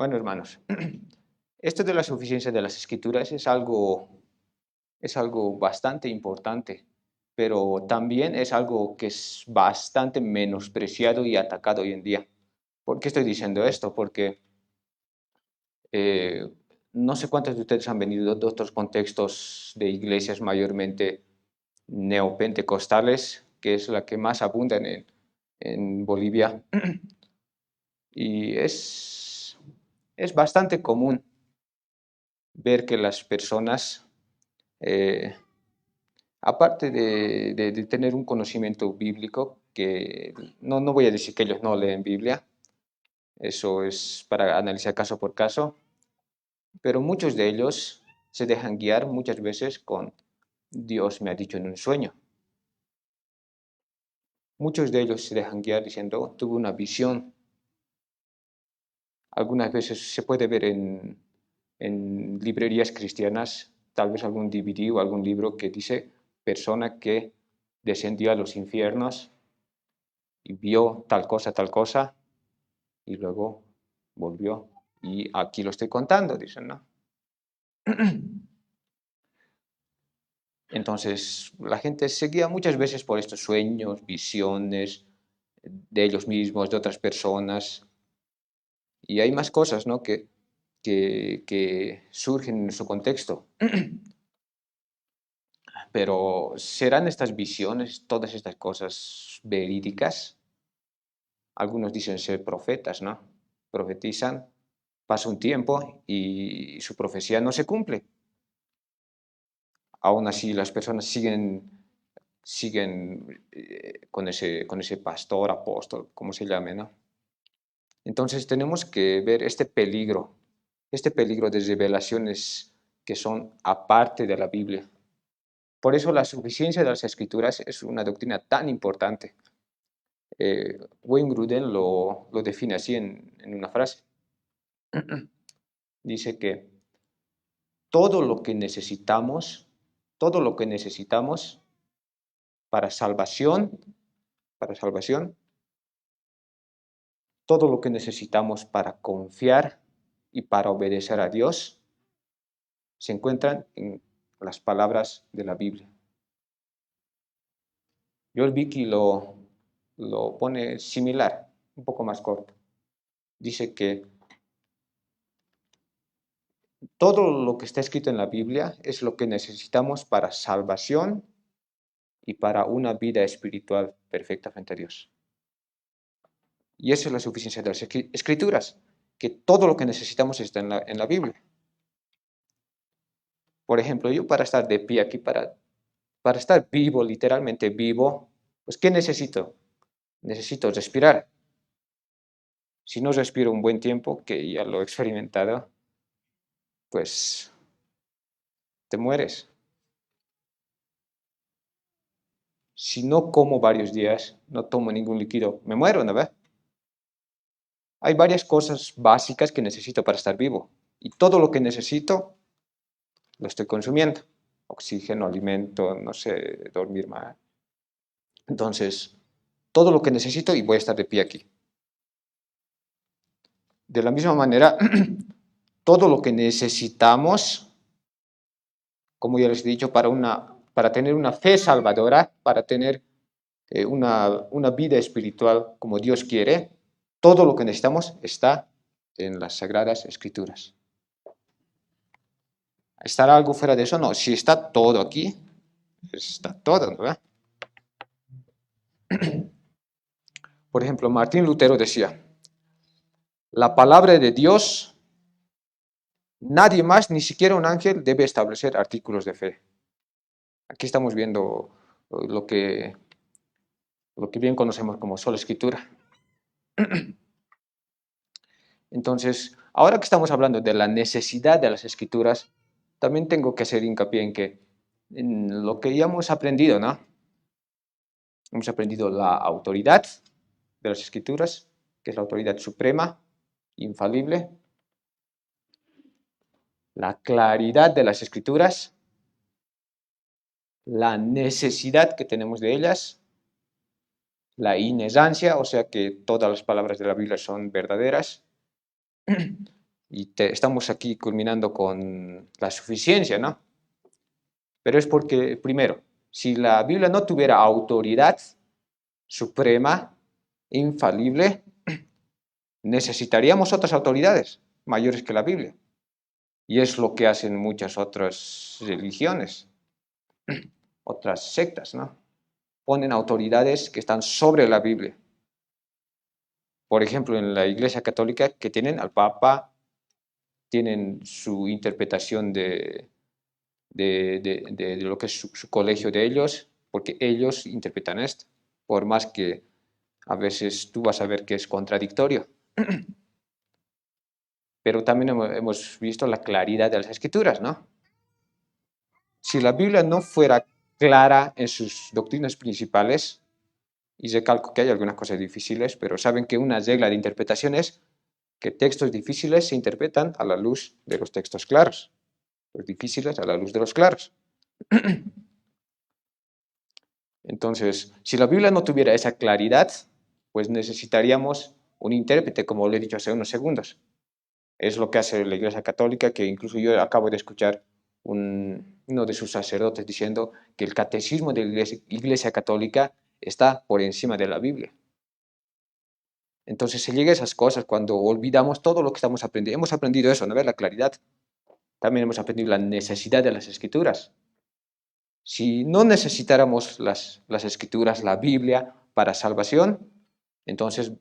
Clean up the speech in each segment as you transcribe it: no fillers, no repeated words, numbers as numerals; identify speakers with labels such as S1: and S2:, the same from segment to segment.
S1: Bueno, hermanos, esto de la suficiencia de las escrituras es algo bastante importante, pero también es algo que es bastante menospreciado y atacado hoy en día. ¿Por qué estoy diciendo esto? Porque eh, no sé cuántos de ustedes han venido de otros contextos de iglesias mayormente neopentecostales, que es la que más abundan en Bolivia. Y es bastante común ver que las personas, eh, aparte de tener un conocimiento bíblico, que no voy a decir que ellos no leen Biblia, eso es para analizar caso por caso, pero muchos de ellos se dejan guiar muchas veces con Dios me ha dicho en un sueño. Muchos de ellos se dejan guiar diciendo, tuve una visión. Algunas veces se puede ver en librerías cristianas, tal vez algún DVD o algún libro que dice persona que descendió a los infiernos y vio tal cosa, y luego volvió. Y aquí lo estoy contando, dicen, ¿no? Entonces, la gente se guía muchas veces por estos sueños, visiones de ellos mismos, de otras personas, y hay más cosas, ¿no? que surgen en su contexto. Pero ¿serán estas visiones, todas estas cosas verídicas? Algunos dicen ser profetas, ¿no? Profetizan, pasa un tiempo y su profecía no se cumple. Aún así las personas siguen con ese pastor, apóstol, como se llame, ¿no? Entonces tenemos que ver este peligro de revelaciones que son aparte de la Biblia. Por eso la suficiencia de las Escrituras es una doctrina tan importante. Wayne Grudem lo define así en una frase. Dice que todo lo que necesitamos, todo lo que necesitamos para salvación, para salvación, todo lo que necesitamos para confiar y para obedecer a Dios, se encuentran en las palabras de la Biblia. George Vicky lo pone similar, un poco más corto. Dice que todo lo que está escrito en la Biblia es lo que necesitamos para salvación y para una vida espiritual perfecta frente a Dios. Y esa es la suficiencia de las Escrituras, que todo lo que necesitamos está en la Biblia. Por ejemplo, yo para estar de pie aquí, para estar vivo, literalmente vivo, pues ¿qué necesito? Necesito respirar. Si no respiro un buen tiempo, que ya lo he experimentado, pues te mueres. Si no como varios días, no tomo ningún líquido, me muero, ¿no ves? Hay varias cosas básicas que necesito para estar vivo. Y todo lo que necesito, lo estoy consumiendo. Oxígeno, alimento, no sé, dormir más. Entonces, todo lo que necesito y voy a estar de pie aquí. De la misma manera, todo lo que necesitamos, como ya les he dicho, para tener una fe salvadora, para tener una vida espiritual como Dios quiere, todo lo que necesitamos está en las Sagradas Escrituras. ¿Estará algo fuera de eso? No, si está todo aquí, está todo, ¿no? Por ejemplo, Martín Lutero decía, la palabra de Dios, nadie más, ni siquiera un ángel, debe establecer artículos de fe. Aquí estamos viendo lo que bien conocemos como sola escritura. Entonces, ahora que estamos hablando de la necesidad de las escrituras, también tengo que hacer hincapié en lo que ya hemos aprendido, ¿no? Hemos aprendido la autoridad de las escrituras, que es la autoridad suprema, infalible, la claridad de las escrituras, la necesidad que tenemos de ellas, la inerrancia, o sea que todas las palabras de la Biblia son verdaderas, y estamos aquí culminando con la suficiencia, ¿no? Pero es porque, primero, si la Biblia no tuviera autoridad suprema, infalible, necesitaríamos otras autoridades mayores que la Biblia. Y es lo que hacen muchas otras religiones, otras sectas, ¿no? Ponen autoridades que están sobre la Biblia. Por ejemplo, en la Iglesia Católica, que tienen al Papa, tienen su interpretación de lo que es su colegio de ellos, porque ellos interpretan esto, por más que a veces tú vas a ver que es contradictorio. Pero también hemos visto la claridad de las escrituras, ¿no? Si la Biblia no fuera clara en sus doctrinas principales, y recalco que hay algunas cosas difíciles, pero saben que una regla de interpretación es que textos difíciles se interpretan a la luz de los textos claros, los difíciles a la luz de los claros. Entonces, si la Biblia no tuviera esa claridad, pues necesitaríamos un intérprete, como le he dicho hace unos segundos. Es lo que hace la Iglesia Católica, que incluso yo acabo de escuchar uno de sus sacerdotes diciendo que el catecismo de la Iglesia Católica está por encima de la Biblia. Entonces se llega a esas cosas cuando olvidamos todo lo que estamos aprendiendo. Hemos aprendido eso, ¿no? La claridad. También hemos aprendido la necesidad de las escrituras. Si no necesitáramos las escrituras, la Biblia, para salvación, entonces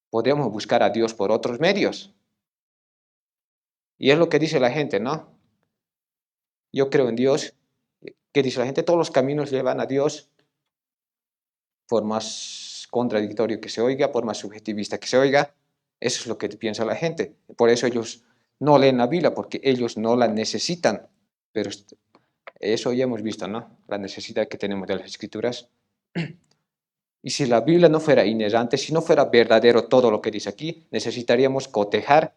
S1: podríamos buscar a Dios por otros medios. Y es lo que dice la gente, ¿no? Yo creo en Dios. ¿Qué dice la gente? Todos los caminos llevan a Dios, por más contradictorio que se oiga, por más subjetivista que se oiga. Eso es lo que piensa la gente. Por eso ellos no leen la Biblia, porque ellos no la necesitan. Pero eso ya hemos visto, ¿no? La necesidad que tenemos de las escrituras. Y si la Biblia no fuera inerrante, si no fuera verdadero todo lo que dice aquí, necesitaríamos cotejar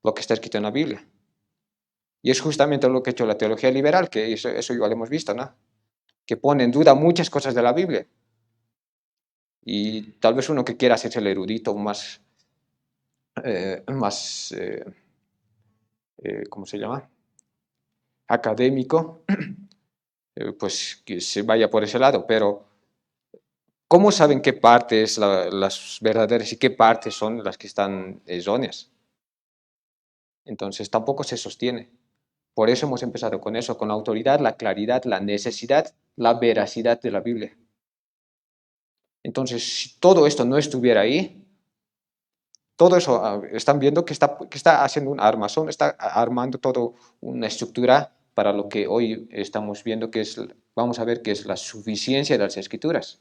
S1: lo que está escrito en la Biblia. Y es justamente lo que ha hecho la teología liberal, que eso igual hemos visto, ¿no? Que pone en duda muchas cosas de la Biblia. Y tal vez uno que quiera hacerse el erudito más ¿cómo se llama? Académico, pues que se vaya por ese lado. Pero, ¿cómo saben qué partes las verdaderas y qué partes son las que están erróneas? Entonces tampoco se sostiene. Por eso hemos empezado con eso, con la autoridad, la claridad, la necesidad, la veracidad de la Biblia. Entonces, si todo esto no estuviera ahí, todo eso están viendo que está haciendo un armazón, está armando toda una estructura para lo que hoy estamos viendo que es, vamos a ver que es la suficiencia de las escrituras.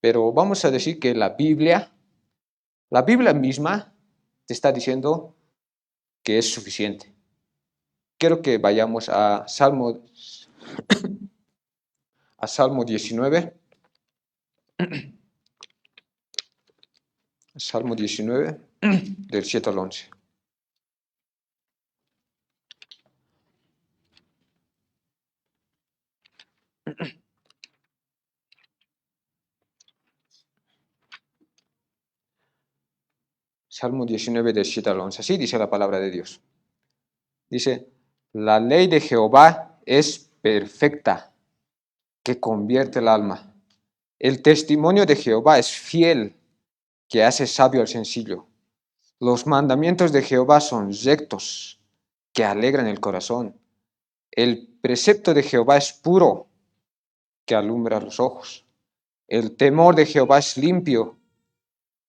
S1: Pero vamos a decir que la Biblia misma te está diciendo que es suficiente. Quiero que vayamos a Salmo 19. Salmo 19, del 7 al 11. Salmo 19, del 7 al 11. Así dice la palabra de Dios. Dice, la ley de Jehová es perfecta, que convierte el alma. El testimonio de Jehová es fiel, que hace sabio al sencillo. Los mandamientos de Jehová son rectos, que alegran el corazón. El precepto de Jehová es puro, que alumbra los ojos. El temor de Jehová es limpio,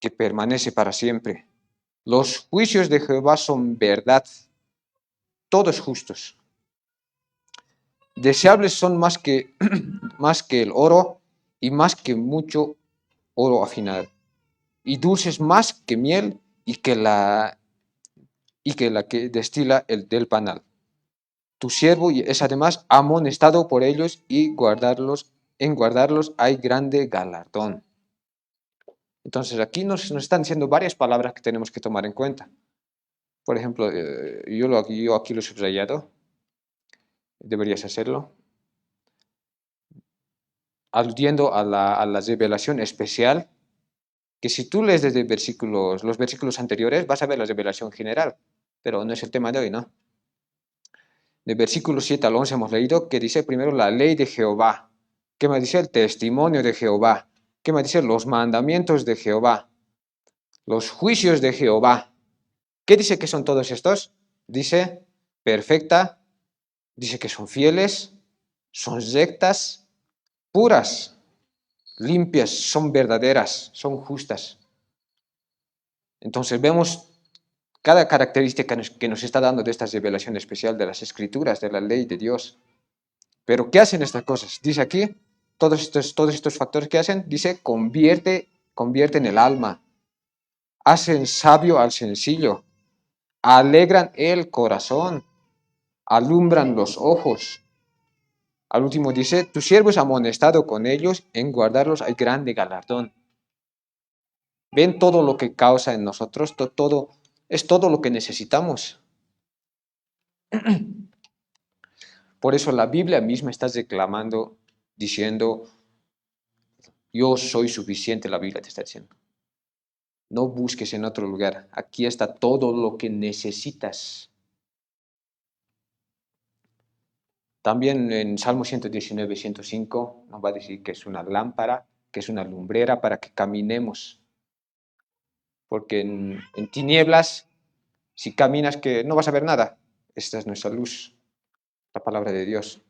S1: que permanece para siempre. Los juicios de Jehová son verdad, todos justos. Deseables son más que, más que el oro y más que mucho oro afinado. Y dulces más que miel y que la que destila el del panal. Tu siervo es además amonestado por ellos y en guardarlos hay grande galardón. Entonces aquí nos están diciendo varias palabras que tenemos que tomar en cuenta. Por ejemplo, yo aquí lo he subrayado, deberías hacerlo, aludiendo a la revelación especial que si tú lees desde los versículos anteriores vas a ver la revelación general, pero no es el tema de hoy, ¿no? De versículo 7 al 11 hemos leído que dice primero la ley de Jehová, que me dice el testimonio de Jehová, que me dice los mandamientos de Jehová, los juicios de Jehová. ¿Qué dice que son todos estos? Dice perfecta, dice que son fieles, son rectas, puras, limpias, son verdaderas, son justas. Entonces vemos cada característica que nos está dando de esta revelación especial de las escrituras, de la ley de Dios. Pero ¿qué hacen estas cosas? Dice aquí, todos estos factores que hacen, dice, convierten el alma, hacen sabio al sencillo, alegran el corazón, alumbran los ojos. Al último dice, tu siervo es amonestado con ellos, en guardarlos hay grande galardón. ¿Ven todo lo que causa en nosotros? Es todo lo que necesitamos. Por eso la Biblia misma está reclamando, diciendo, yo soy suficiente, la Biblia te está diciendo. No busques en otro lugar. Aquí está todo lo que necesitas. También en Salmo 119, 105 nos va a decir que es una lámpara, que es una lumbrera para que caminemos. Porque en tinieblas, si caminas, que no vas a ver nada. Esta es nuestra luz, la palabra de Dios.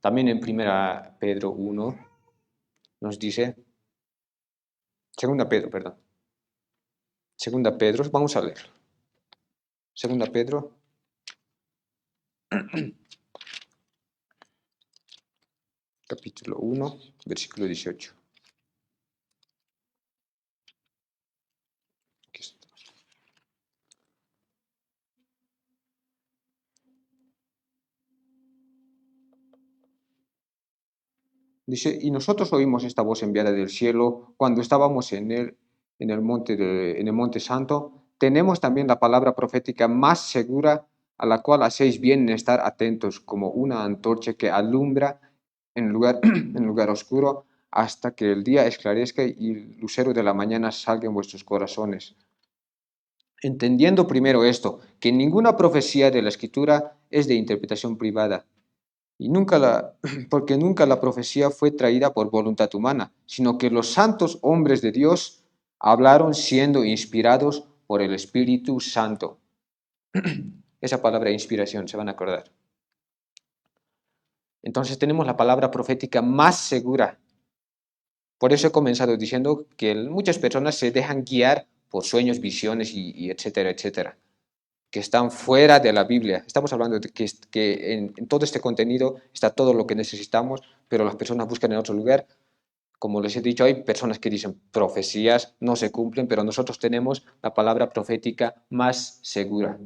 S1: También en 1 Pedro 1 nos dice, perdón. Segunda Pedro, vamos a leer. Segunda Pedro, capítulo 1, versículo 18. Aquí está. Dice, y nosotros oímos esta voz enviada del cielo cuando estábamos en el monte santo. Tenemos también la palabra profética más segura, a la cual hacéis bien en estar atentos, como una antorcha que alumbra en lugar oscuro, hasta que el día esclarezca y el lucero de la mañana salga en vuestros corazones. Entendiendo primero esto, que ninguna profecía de la Escritura es de interpretación privada, y porque nunca la profecía fue traída por voluntad humana, sino que los santos hombres de Dios hablaron siendo inspirados por el Espíritu Santo. Esa palabra inspiración, se van a acordar. Entonces tenemos la palabra profética más segura. Por eso he comenzado diciendo que muchas personas se dejan guiar por sueños, visiones y etcétera, etcétera, que están fuera de la Biblia. Estamos hablando de que en todo este contenido está todo lo que necesitamos, pero las personas buscan en otro lugar. Como les he dicho, hay personas que dicen profecías no se cumplen, pero nosotros tenemos la palabra profética más segura.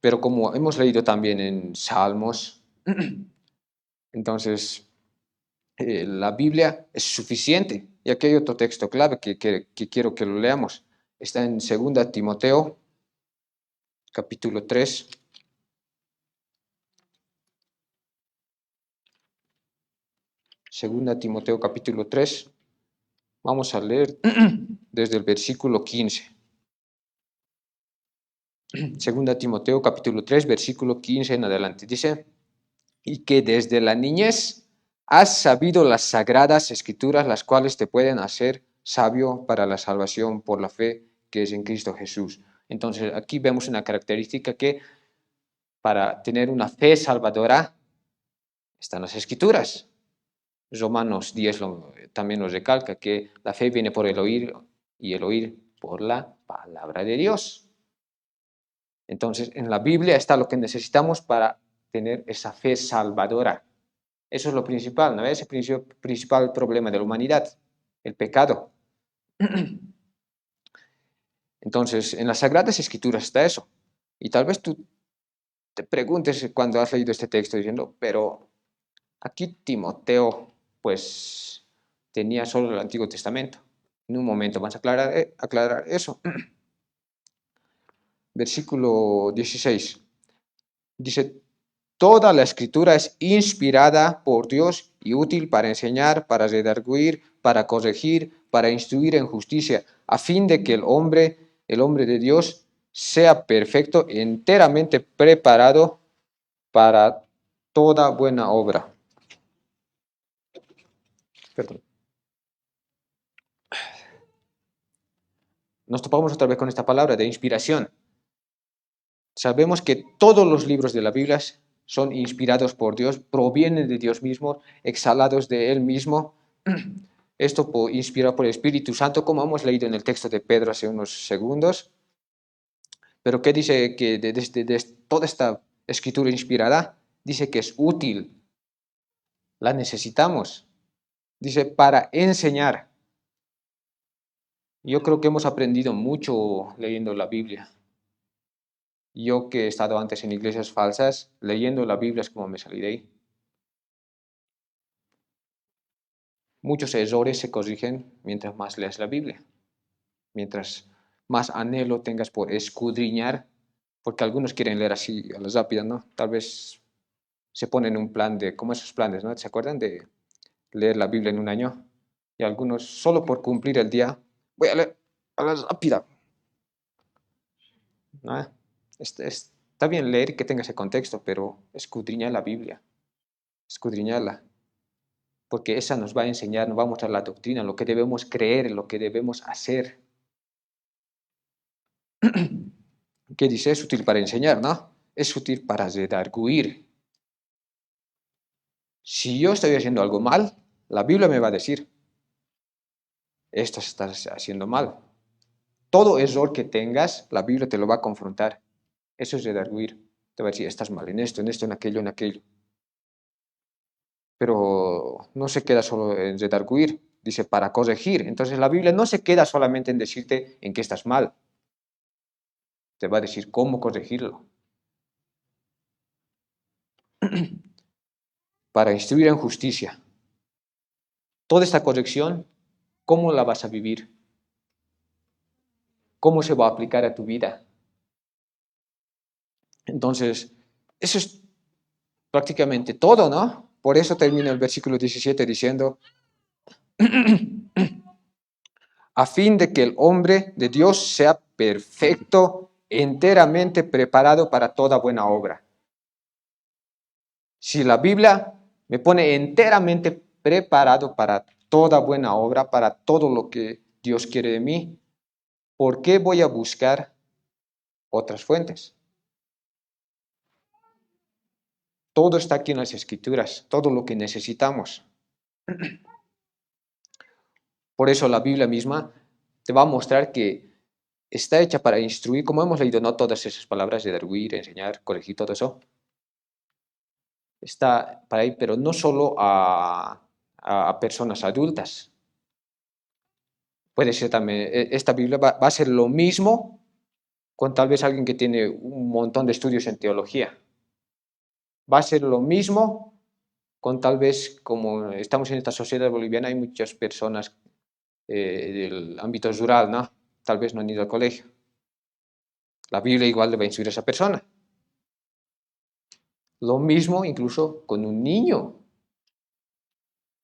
S1: Pero como hemos leído también en Salmos, entonces la Biblia es suficiente. Y aquí hay otro texto clave que quiero que lo leamos. Está en 2 Timoteo, capítulo 3. Segunda Timoteo, capítulo 3. Vamos a leer desde el versículo 15. Segunda Timoteo, capítulo 3, versículo 15 en adelante. Dice, y que desde la niñez has sabido las sagradas escrituras, las cuales te pueden hacer sabio para la salvación por la fe que es en Cristo Jesús. Entonces aquí vemos una característica que para tener una fe salvadora están las escrituras. Romanos 10 también nos recalca que la fe viene por el oír y el oír por la palabra de Dios. Entonces, en la Biblia está lo que necesitamos para tener esa fe salvadora. Eso es lo principal, ¿no? Es el principal problema de la humanidad, el pecado. Entonces, en las Sagradas Escrituras está eso. Y tal vez tú te preguntes cuando has leído este texto diciendo, pero aquí Timoteo, pues, tenía solo el Antiguo Testamento. En un momento vamos a aclarar eso. Versículo 16. Dice, toda la escritura es inspirada por Dios y útil para enseñar, para redarguir, para corregir, para instruir en justicia, a fin de que el hombre de Dios, sea perfecto, enteramente preparado para toda buena obra. Perdón. Nos topamos otra vez con esta palabra de inspiración. Sabemos que todos los libros de la Biblia son inspirados por Dios, provienen de Dios mismo, exhalados de Él mismo. Esto inspirado por el Espíritu Santo, como hemos leído en el texto de Pedro hace unos segundos. Pero ¿qué dice que de toda esta escritura inspirada? Dice que es útil, la necesitamos. Dice para enseñar. Yo creo que hemos aprendido mucho leyendo la Biblia. Yo que he estado antes en iglesias falsas, leyendo la Biblia es como me salí de ahí. Muchos errores se corrigen mientras más leas la Biblia. Mientras más anhelo tengas por escudriñar, porque algunos quieren leer así a la rápida, ¿no? Tal vez se ponen un plan de, como esos planes, ¿no? ¿Se acuerdan de leer la Biblia en un año? Y algunos, solo por cumplir el día, voy a leer a la rápida. ¿No? Está bien leer y que tenga ese contexto, pero escudriña la Biblia, escudriñarla, porque esa nos va a enseñar, nos va a mostrar la doctrina, lo que debemos creer, lo que debemos hacer. ¿Qué dice? Es útil para enseñar, ¿no? Es útil para redarguir. Si yo estoy haciendo algo mal, la Biblia me va a decir, esto estás haciendo mal. Todo error que tengas, la Biblia te lo va a confrontar. Eso es redarguir. Te va a decir, estás mal en esto, en aquello, en aquello. Pero no se queda solo en redarguir, dice para corregir. Entonces la Biblia no se queda solamente en decirte en qué estás mal. Te va a decir cómo corregirlo. Para instruir en justicia. Toda esta corrección, ¿cómo la vas a vivir? ¿Cómo se va a aplicar a tu vida? Entonces, eso es prácticamente todo, ¿no? Por eso termina el versículo 17 diciendo, a fin de que el hombre de Dios sea perfecto, enteramente preparado para toda buena obra. Si la Biblia me pone enteramente preparado para toda buena obra, para todo lo que Dios quiere de mí, ¿por qué voy a buscar otras fuentes? Todo está aquí en las Escrituras, todo lo que necesitamos. Por eso la Biblia misma te va a mostrar que está hecha para instruir, como hemos leído, no todas esas palabras de redarguir, enseñar, corregir, todo eso. Está para ahí, pero no solo a personas adultas. Puede ser también, esta Biblia va a ser lo mismo con tal vez alguien que tiene un montón de estudios en teología. Va a ser lo mismo con tal vez, como estamos en esta sociedad boliviana, hay muchas personas del ámbito rural, ¿no? Tal vez no han ido al colegio. La Biblia igual le va a instruir a esa persona. Lo mismo incluso con un niño.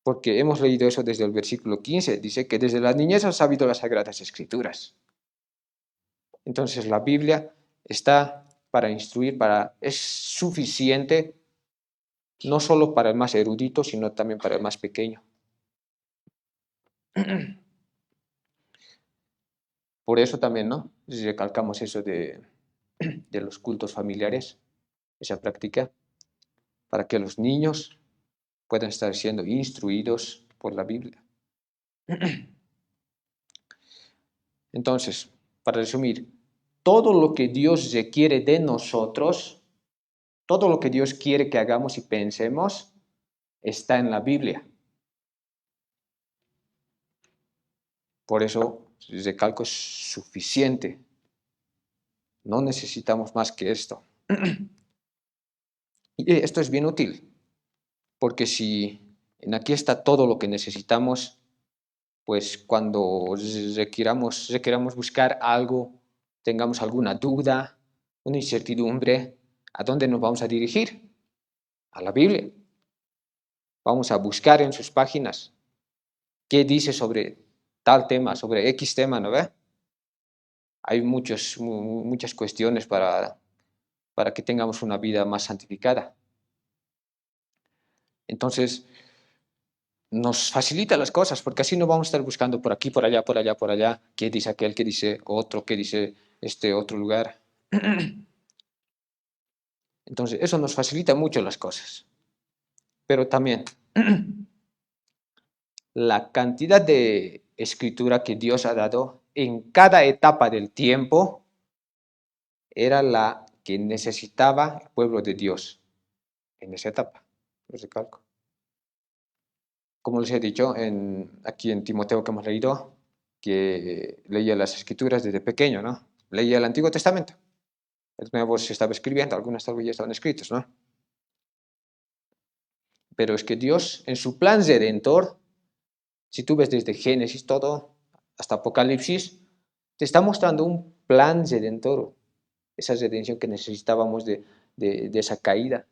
S1: Porque hemos leído eso desde el versículo 15. Dice que desde la niñez han sabido las Sagradas Escrituras. Entonces la Biblia está para instruir, es suficiente no solo para el más erudito, sino también para el más pequeño. Por eso también, ¿no? Recalcamos eso de los cultos familiares, esa práctica, para que los niños puedan estar siendo instruidos por la Biblia. Entonces, para resumir, todo lo que Dios requiere de nosotros, todo lo que Dios quiere que hagamos y pensemos, está en la Biblia. Por eso, recalco, es suficiente. No necesitamos más que esto. Y esto es bien útil, porque si en aquí está todo lo que necesitamos, pues cuando requiramos buscar algo, tengamos alguna duda, una incertidumbre, ¿a dónde nos vamos a dirigir? a la Biblia. Vamos a buscar en sus páginas qué dice sobre tal tema, sobre X tema, ¿no ve? Hay muchas cuestiones para que tengamos una vida más santificada. Entonces, nos facilita las cosas, porque así no vamos a estar buscando por aquí, por allá, por allá, por allá, qué dice aquel, qué dice otro, qué dice este otro lugar. Entonces, eso nos facilita mucho las cosas. Pero también, la cantidad de escritura que Dios ha dado en cada etapa del tiempo era la que necesitaba el pueblo de Dios en esa etapa. Los recalco. Como les he dicho, aquí en Timoteo que hemos leído, que leía las escrituras desde pequeño, ¿no? Leía el Antiguo Testamento. El Nuevo se estaba escribiendo, algunas todavía ya estaban escritas, ¿no? Pero es que Dios, en su plan redentor, si tú ves desde Génesis todo hasta Apocalipsis, te está mostrando un plan redentor, esa redención que necesitábamos de esa caída.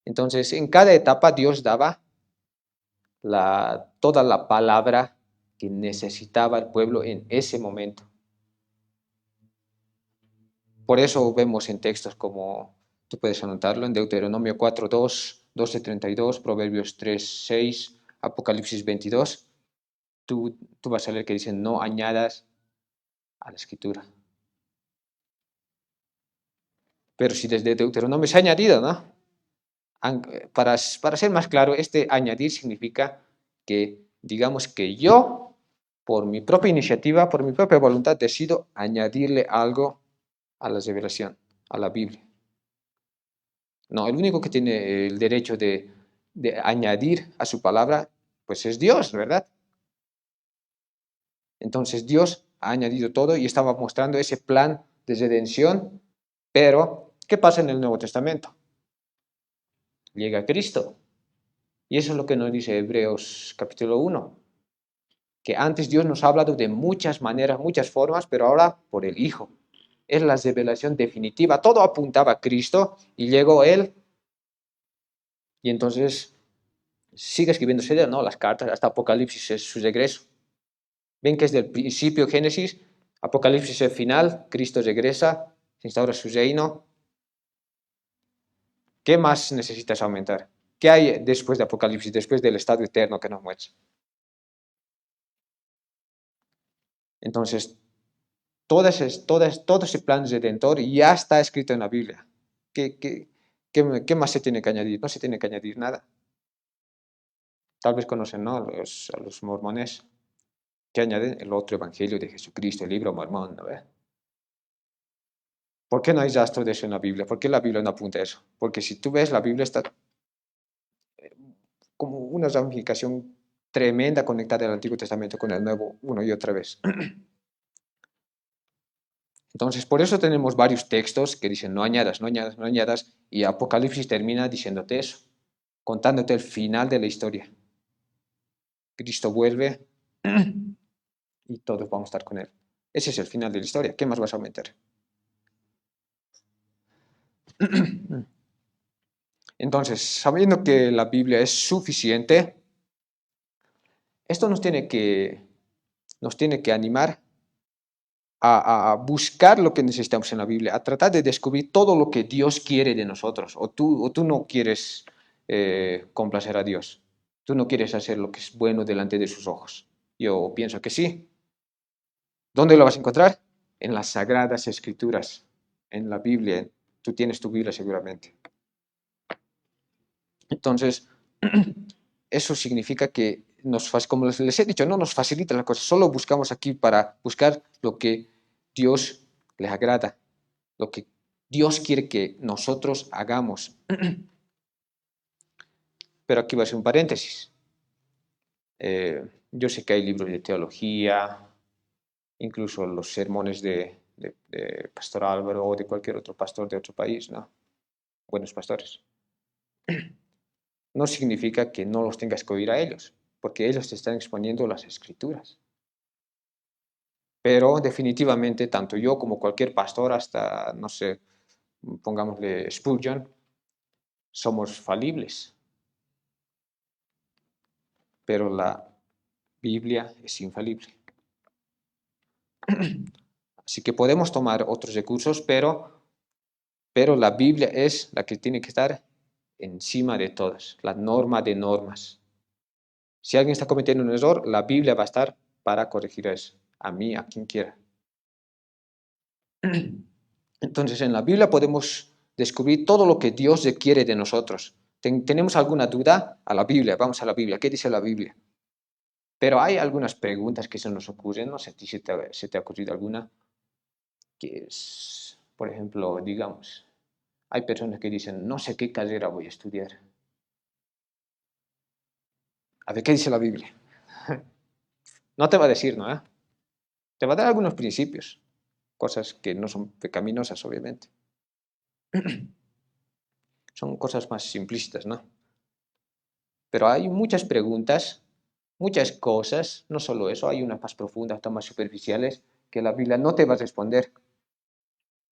S1: Entonces, en cada etapa Dios daba toda la palabra que necesitaba el pueblo en ese momento. Por eso vemos en textos como, tú puedes anotarlo, en Deuteronomio 4:2, 12:32, Proverbios 3:6, Apocalipsis 22, tú vas a leer que dicen, no añadas a la escritura. Pero si desde Deuteronomio se ha añadido, ¿no? Para ser más claro, este añadir significa que, digamos que yo, por mi propia iniciativa, por mi propia voluntad, decido añadirle algo a la revelación, a la Biblia. No, el único que tiene el derecho de añadir a su palabra, pues es Dios, ¿verdad? Entonces Dios ha añadido todo y estaba mostrando ese plan de redención, pero ¿qué pasa en el Nuevo Testamento? Llega Cristo. Y eso es lo que nos dice Hebreos capítulo 1, que antes Dios nos ha hablado de muchas maneras, muchas formas, pero ahora por el Hijo. Es la revelación definitiva. Todo apuntaba a Cristo y llegó Él. Y entonces sigue escribiéndose, ¿no? Las cartas, hasta Apocalipsis es su regreso. Ven que desde el principio, Génesis, Apocalipsis es el final, Cristo regresa, se instaura su reino. ¿Qué más necesitas aumentar? ¿Qué hay después de Apocalipsis, después del estado eterno que nos muestra? Entonces, todo ese plan redentor ya está escrito en la Biblia. ¿Qué más se tiene que añadir? No se tiene que añadir nada. Tal vez conocen, ¿no? A los mormones que añaden el otro evangelio de Jesucristo, el libro mormón, ¿no? ¿Por qué no hay rastro de eso en la Biblia? ¿Por qué la Biblia no apunta a eso? Porque si tú ves, la Biblia está como una ramificación tremenda conectada del Antiguo Testamento con el Nuevo una y otra vez. Entonces, por eso tenemos varios textos que dicen no añadas, no añadas, no añadas, y Apocalipsis termina diciéndote eso, contándote el final de la historia. Cristo vuelve y todos vamos a estar con Él. Ese es el final de la historia. ¿Qué más vas a aumentar? Entonces, sabiendo que la Biblia es suficiente, esto nos tiene que animar a buscar lo que necesitamos en la Biblia, a tratar de descubrir todo lo que Dios quiere de nosotros. O tú no quieres complacer a Dios. Tú no quieres hacer lo que es bueno delante de sus ojos. Yo pienso que sí. ¿Dónde lo vas a encontrar? En las Sagradas Escrituras, en la Biblia. Tú tienes tu Biblia seguramente. Entonces, eso significa que como les he dicho, no nos facilita la cosa. Solo buscamos aquí para buscar lo que Dios les agrada, lo que Dios quiere que nosotros hagamos. Pero aquí va a ser un paréntesis. Yo sé que hay libros de teología, incluso los sermones de Pastor Álvaro o de cualquier otro pastor de otro país, ¿no? Buenos pastores. No significa que no los tengas que oír a ellos, porque ellos te están exponiendo las escrituras. Pero definitivamente, tanto yo como cualquier pastor, hasta, no sé, pongámosle Spurgeon, somos falibles, pero la Biblia es infalible. Así que podemos tomar otros recursos, pero la Biblia es la que tiene que estar encima de todas, la norma de normas. Si alguien está cometiendo un error, la Biblia va a estar para corregir eso, a mí, a quien quiera. Entonces, en la Biblia podemos descubrir todo lo que Dios requiere de nosotros. ¿Tenemos alguna duda? A la Biblia, vamos a la Biblia. ¿Qué dice la Biblia? Pero hay algunas preguntas que se nos ocurren, no sé si se te ha ocurrido alguna, que es, por ejemplo, digamos, hay personas que dicen, no sé qué carrera voy a estudiar. A ver, ¿qué dice la Biblia? No te va a decir, ¿no? Te va a dar algunos principios, cosas que no son pecaminosas, obviamente. Son cosas más simplistas, ¿no? Pero hay muchas preguntas, muchas cosas, no solo eso, hay unas más profundas, otras más superficiales, que la Biblia no te va a responder.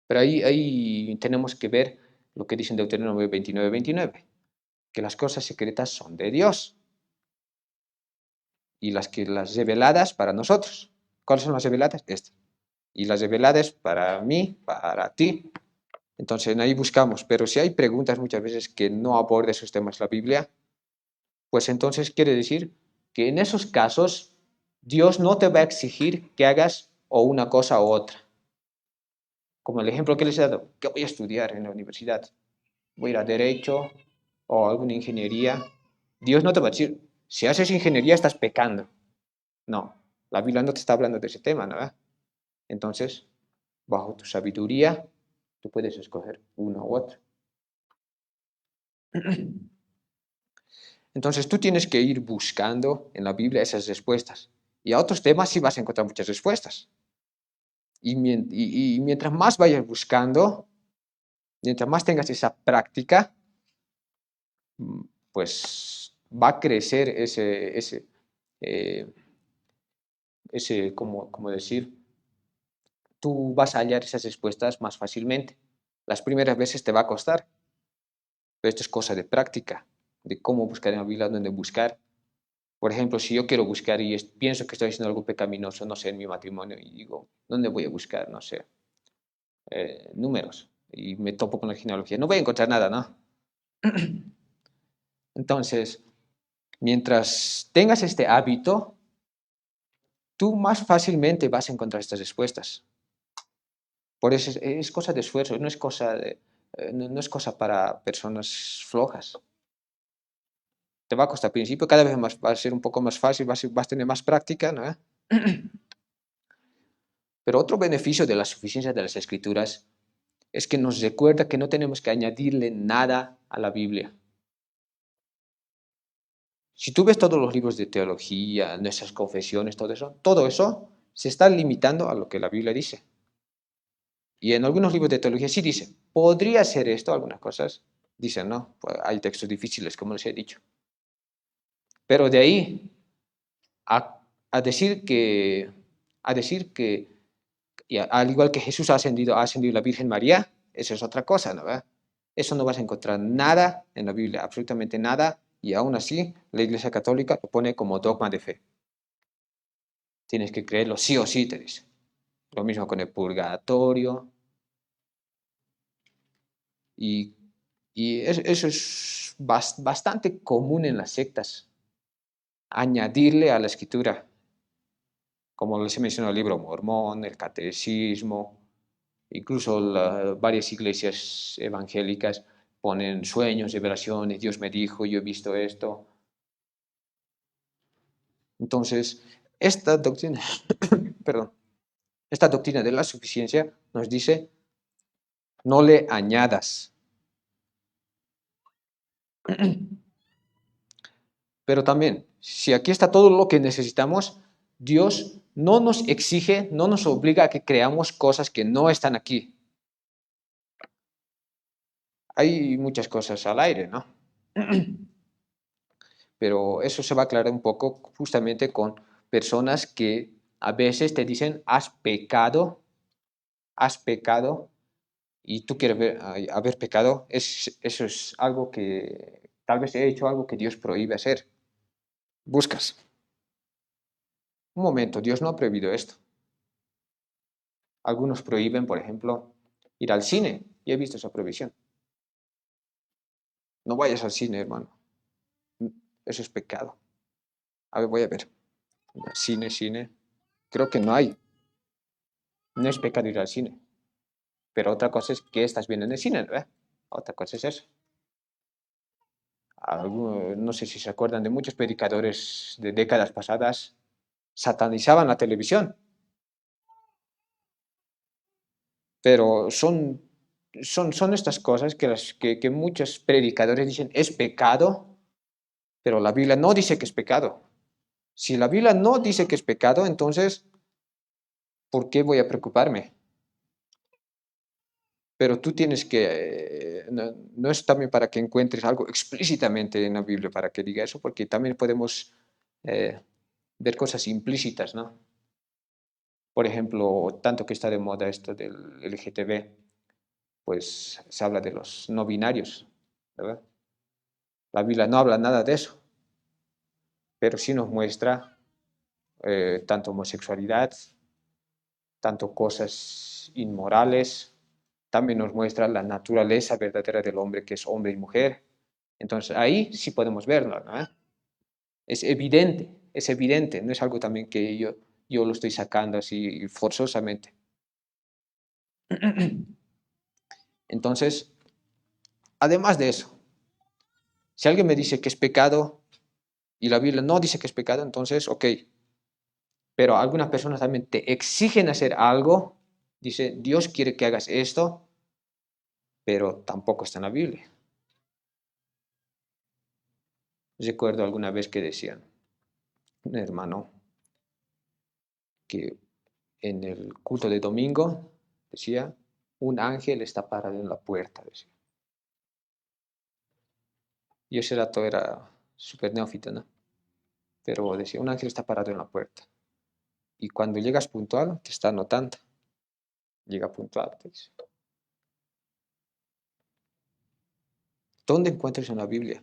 S1: Pero ahí tenemos que ver lo que dice en Deuteronomio 29:29, que las cosas secretas son de Dios y las reveladas para nosotros. ¿Cuáles son las reveladas? Estas. Y las reveladas para mí, para ti. Entonces ahí buscamos, pero si hay preguntas muchas veces que no aborda esos temas la Biblia, pues entonces quiere decir que en esos casos Dios no te va a exigir que hagas o una cosa u otra. Como el ejemplo que les he dado, ¿qué voy a estudiar en la universidad? ¿Voy a ir a Derecho o alguna ingeniería? Dios no te va a decir, si haces ingeniería estás pecando. No, la Biblia no te está hablando de ese tema, ¿no? Entonces, bajo tu sabiduría, tú puedes escoger uno u otro. Entonces tú tienes que ir buscando en la Biblia esas respuestas. Y a otros temas sí vas a encontrar muchas respuestas. Y mientras más vayas buscando, mientras más tengas esa práctica, pues va a crecer eh, como decir, tú vas a hallar esas respuestas más fácilmente. Las primeras veces te va a costar, pero esto es cosa de práctica, de cómo buscar en la Biblia, dónde buscar. Por ejemplo, si yo quiero buscar y pienso que estoy haciendo algo pecaminoso, no sé, en mi matrimonio, y digo, ¿dónde voy a buscar? No sé, números. Y me topo con la genealogía. No voy a encontrar nada, ¿no? Entonces, mientras tengas este hábito, tú más fácilmente vas a encontrar estas respuestas. Por eso es cosa de esfuerzo, no es cosa para personas flojas. Te va a costar al principio, cada vez más, va a ser un poco más fácil, vas a tener más práctica, ¿no? Pero otro beneficio de la suficiencia de las Escrituras es que nos recuerda que no tenemos que añadirle nada a la Biblia. Si tú ves todos los libros de teología, nuestras confesiones, todo eso se está limitando a lo que la Biblia dice. Y en algunos libros de teología sí dice, podría ser esto, algunas cosas dicen, no, pues hay textos difíciles, como les he dicho. Pero de ahí a decir que, al igual que Jesús ha ascendido la Virgen María, eso es otra cosa, ¿no? Eso no vas a encontrar nada en la Biblia, absolutamente nada, y aún así la Iglesia Católica lo pone como dogma de fe. Tienes que creerlo sí o sí, te dice. Lo mismo con el purgatorio. Y, eso es bastante común en las sectas, añadirle a la escritura, como les he mencionado, el libro mormón, el catecismo, incluso varias iglesias evangélicas ponen sueños, revelaciones, Dios me dijo, yo he visto esto. Entonces, esta doctrina, perdón, esta doctrina de la suficiencia nos dice, no le añadas. Pero también, si aquí está todo lo que necesitamos, Dios no nos exige, no nos obliga a que creamos cosas que no están aquí. Hay muchas cosas al aire, ¿no? Pero eso se va a aclarar un poco justamente con personas que a veces te dicen, has pecado, y tú quieres haber pecado, eso es algo que tal vez he hecho algo que Dios prohíbe hacer. Buscas. Un momento, Dios no ha prohibido esto. Algunos prohíben, por ejemplo, ir al cine, y he visto esa prohibición. No vayas al cine, hermano. Eso es pecado. A ver, voy a ver. Cine. Creo que no hay. No es pecado ir al cine. Pero otra cosa es que estás viendo en el cine, ¿verdad? Otra cosa es eso. No sé si se acuerdan de muchos predicadores de décadas pasadas, satanizaban la televisión. Pero son estas cosas que muchos predicadores dicen es pecado, pero la Biblia no dice que es pecado. Si la Biblia no dice que es pecado, entonces, ¿por qué voy a preocuparme? Pero tú tienes que, no es también para que encuentres algo explícitamente en la Biblia para que diga eso, porque también podemos eh, ver cosas implícitas, ¿no? Por ejemplo, tanto que está de moda esto del LGTB, pues se habla de los no binarios, ¿verdad? La Biblia no habla nada de eso, pero sí nos muestra tanto homosexualidad, tanto cosas inmorales, también nos muestra la naturaleza verdadera del hombre, que es hombre y mujer. Entonces ahí sí podemos verlo, ¿no? Es evidente, no es algo también que yo lo estoy sacando así forzosamente. Entonces, además de eso, si alguien me dice que es pecado y la Biblia no dice que es pecado, entonces, ok, pero algunas personas también te exigen hacer algo, dice, Dios quiere que hagas esto, pero tampoco está en la Biblia. Recuerdo alguna vez que decían, un hermano, que en el culto de domingo, decía, un ángel está parado en la puerta, decía. Y ese rato era súper neófito, ¿no? Pero decía, un ángel está parado en la puerta. Y cuando llegas puntual, te está anotando. Llega puntual, te dice. ¿Dónde encuentras en la Biblia?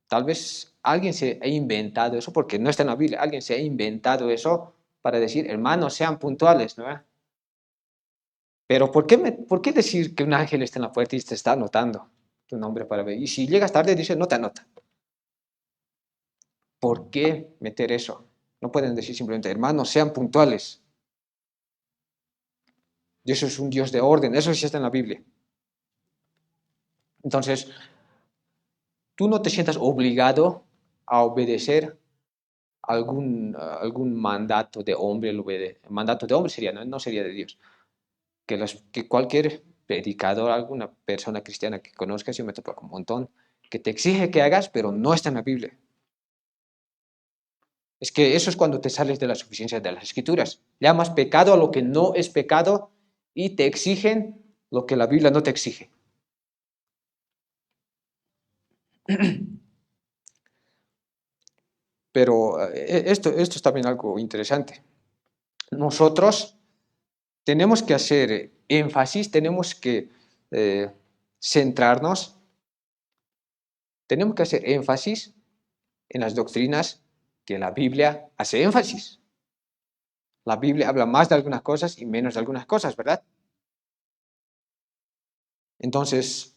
S1: Tal vez alguien se ha inventado eso, porque no está en la Biblia, alguien se ha inventado eso para decir, hermanos, sean puntuales, ¿no? Pero ¿por qué decir que un ángel está en la puerta y te está anotando tu nombre para ver? Y si llegas tarde, dice, no te anota. ¿Por qué meter eso? No pueden decir simplemente, hermanos, sean puntuales. Dios es un Dios de orden, eso sí está en la Biblia. Entonces, tú no te sientas obligado a obedecer algún mandato de hombre. Mandato de hombre sería, no sería de Dios. Que cualquier predicador, alguna persona cristiana que conozcas, yo me topo con un montón, que te exige que hagas, pero no está en la Biblia. Es que eso es cuando te sales de la suficiencia de las escrituras. Llamas pecado a lo que no es pecado y te exigen lo que la Biblia no te exige. Pero esto es también algo interesante. Nosotros tenemos que hacer énfasis, tenemos que centrarnos, tenemos que hacer énfasis en las doctrinas que la Biblia hace énfasis. La Biblia habla más de algunas cosas y menos de algunas cosas, ¿verdad? Entonces,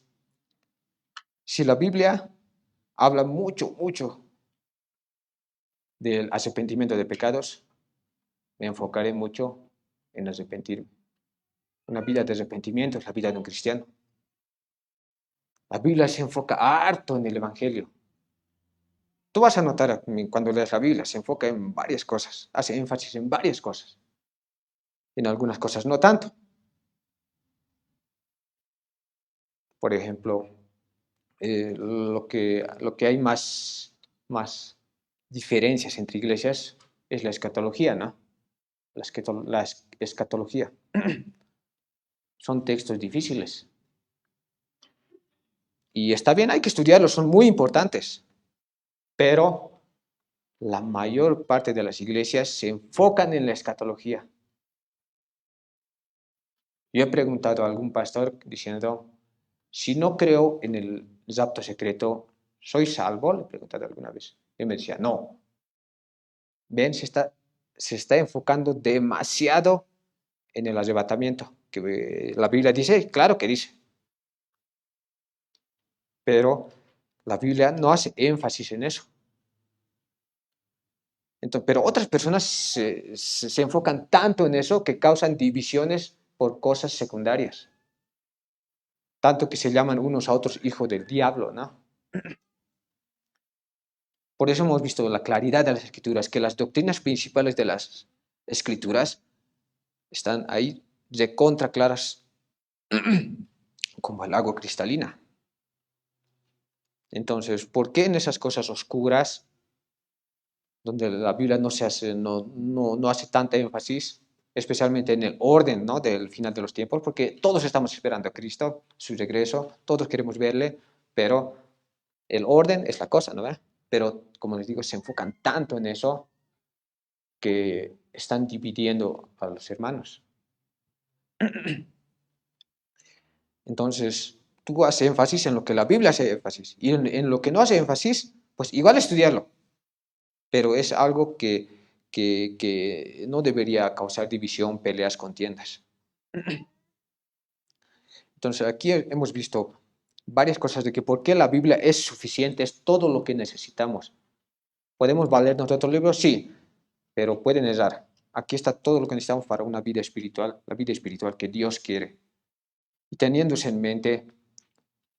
S1: si la Biblia habla mucho del arrepentimiento de pecados, me enfocaré mucho en arrepentirme. Una vida de arrepentimiento es la vida de un cristiano. La Biblia se enfoca harto en el Evangelio. Tú vas a notar cuando leas la Biblia, se enfoca en varias cosas, hace énfasis en varias cosas. En algunas cosas no tanto. Por ejemplo, lo que hay más diferencias entre iglesias es la escatología, ¿no? La escatología. Son textos difíciles. Y está bien, hay que estudiarlos, son muy importantes. Pero la mayor parte de las iglesias se enfocan en la escatología. Yo he preguntado a algún pastor diciendo, si no creo en el rapto secreto, ¿soy salvo? Le he preguntado alguna vez. Y me decía, no. Ven, se está enfocando demasiado en el arrebatamiento. Que la Biblia dice, claro que dice, pero la Biblia no hace énfasis en eso. Entonces, pero otras personas se enfocan tanto en eso que causan divisiones por cosas secundarias. Tanto que se llaman unos a otros hijos del diablo, ¿no? Por eso hemos visto la claridad de las escrituras, que las doctrinas principales de las escrituras están ahí recontra claras como el agua cristalina. Entonces, ¿por qué en esas cosas oscuras, donde la Biblia no hace tanta énfasis, especialmente en el orden, ¿no?, del final de los tiempos? Porque todos estamos esperando a Cristo, su regreso, todos queremos verle, pero el orden es la cosa, ¿no? Pero, como les digo, se enfocan tanto en eso que están dividiendo a los hermanos. Entonces, tú haces énfasis en lo que la Biblia hace énfasis, y en lo que no hace énfasis, pues igual estudiarlo, pero es algo que no debería causar división, peleas, contiendas. Entonces, aquí hemos visto varias cosas de que por qué la Biblia es suficiente, es todo lo que necesitamos. ¿Podemos valernos de otros libros? Sí, pero pueden errar. Aquí está todo lo que necesitamos para una vida espiritual, la vida espiritual que Dios quiere. Y teniendo eso en mente,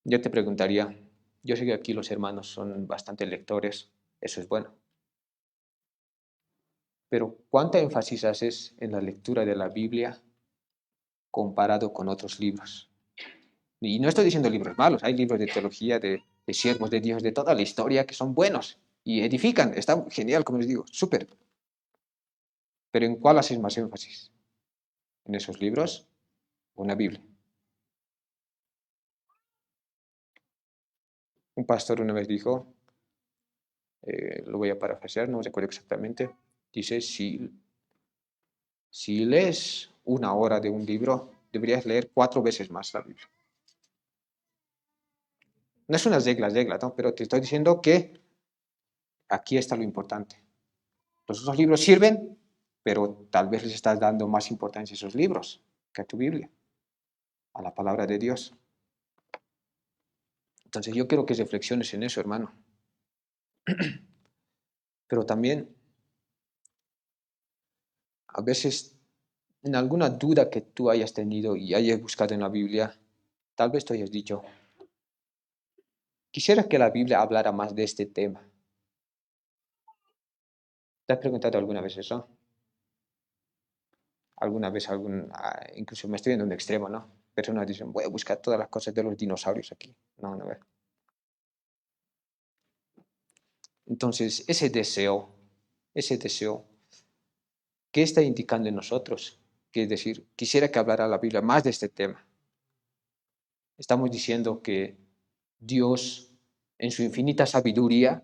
S1: yo te preguntaría, yo sé que aquí los hermanos son bastante lectores, eso es bueno, pero ¿cuánta énfasis haces en la lectura de la Biblia comparado con otros libros? Y no estoy diciendo libros malos, hay libros de teología, de siervos de Dios, de toda la historia que son buenos y edifican, está genial, como les digo, súper. Pero ¿en cuál haces más énfasis? ¿En esos libros o en la Biblia? Un pastor una vez dijo, lo voy a parafrasear, no recuerdo exactamente, dice, si lees una hora de un libro, deberías leer 4 veces más la Biblia. No es una regla, ¿no? Pero te estoy diciendo que aquí está lo importante. Los otros libros sirven, pero tal vez les estás dando más importancia a esos libros que a tu Biblia, a la palabra de Dios. Entonces yo quiero que reflexiones en eso, hermano. Pero también, a veces, en alguna duda que tú hayas tenido y hayas buscado en la Biblia, tal vez tú hayas dicho, quisiera que la Biblia hablara más de este tema. ¿Te has preguntado alguna vez eso? Alguna vez, incluso me estoy en un extremo, ¿no? Personas dicen, voy a buscar todas las cosas de los dinosaurios aquí. No, no, entonces, ese deseo, ¿qué está indicando en nosotros? Que es decir, quisiera que hablara la Biblia más de este tema. Estamos diciendo que Dios, en su infinita sabiduría,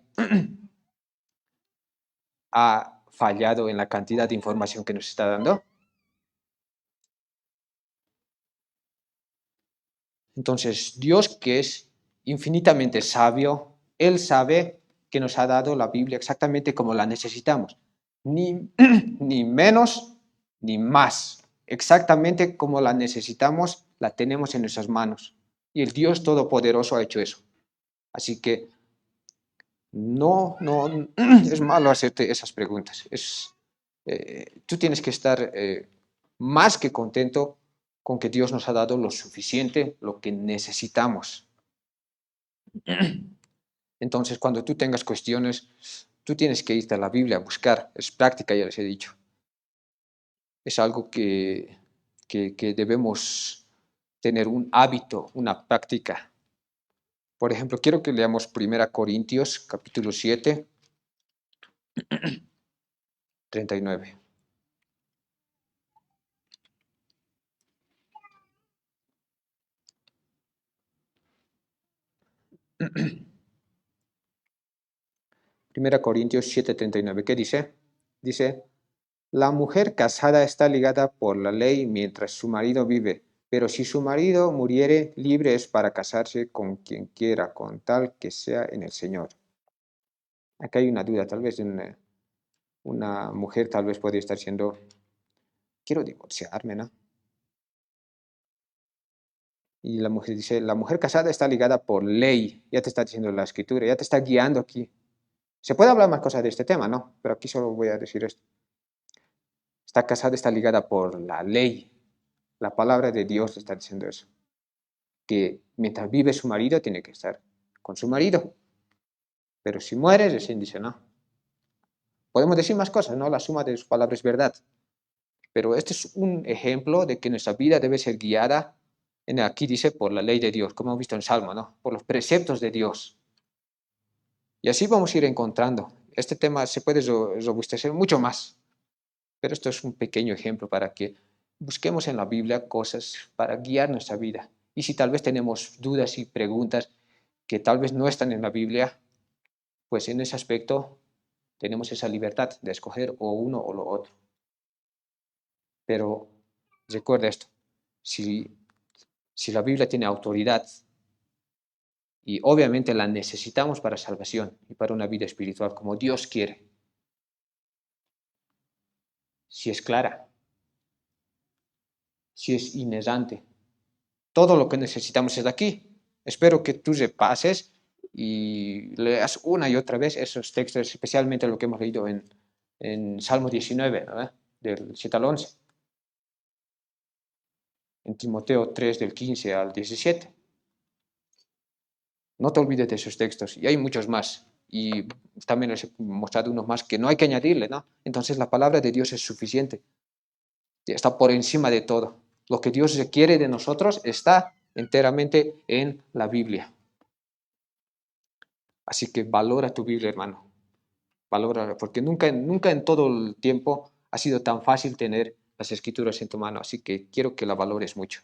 S1: ha fallado en la cantidad de información que nos está dando. Entonces, Dios, que es infinitamente sabio, Él sabe que nos ha dado la Biblia exactamente como la necesitamos. Ni, ni menos ni más. Exactamente como la necesitamos, la tenemos en nuestras manos. Y el Dios Todopoderoso ha hecho eso. Así que no es malo hacerte esas preguntas. Tú tienes que estar más que contento con que Dios nos ha dado lo suficiente, lo que necesitamos. Entonces, cuando tú tengas cuestiones, tú tienes que irte a la Biblia a buscar. Es práctica, ya les he dicho. Es algo que debemos tener un hábito, una práctica. Por ejemplo, quiero que leamos 1 Corintios, capítulo 7, 39. Primera Corintios 7:39, ¿qué dice? Dice, la mujer casada está ligada por la ley mientras su marido vive, Pero si su marido muriere, libre es para casarse con quien quiera, con tal que sea en el Señor. Acá hay una duda, tal vez una mujer tal vez podría estar diciendo, quiero divorciarme, ¿no? Y la mujer dice, la mujer casada está ligada por ley, ya te está diciendo la escritura, ya te está guiando aquí. Se puede hablar más cosas de este tema, ¿no? Pero aquí solo voy a decir esto. Está casada, está ligada por la ley. La palabra de Dios está diciendo eso. Que mientras vive su marido, tiene que estar con su marido. Pero si muere, recién dice no. Podemos decir más cosas, ¿no? La suma de sus palabras es verdad. Pero este es un ejemplo de que nuestra vida debe ser guiada, aquí dice, por la ley de Dios, como hemos visto en Salmo, ¿no? Por los preceptos de Dios. Y así vamos a ir encontrando. Este tema se puede robustecer mucho más, pero esto es un pequeño ejemplo para que busquemos en la Biblia cosas para guiar nuestra vida. Y si tal vez tenemos dudas y preguntas que tal vez no están en la Biblia, pues en ese aspecto tenemos esa libertad de escoger o uno o lo otro. Pero recuerda esto, si la Biblia tiene autoridad y obviamente la necesitamos para salvación y para una vida espiritual como Dios quiere, si es clara, si es inerrante, todo lo que necesitamos es de aquí. Espero que tú repases y leas una y otra vez esos textos, especialmente lo que hemos leído en Salmo 19, ¿verdad? Del 7 al 11. En Timoteo 3, del 15 al 17. No te olvides de esos textos, y hay muchos más. Y también les he mostrado unos más que no hay que añadirle, ¿no? Entonces la palabra de Dios es suficiente. Está por encima de todo. Lo que Dios requiere de nosotros está enteramente en la Biblia. Así que valora tu Biblia, hermano. Valora, porque nunca en todo el tiempo ha sido tan fácil tener las escrituras en tu mano. Así que quiero que la valores mucho.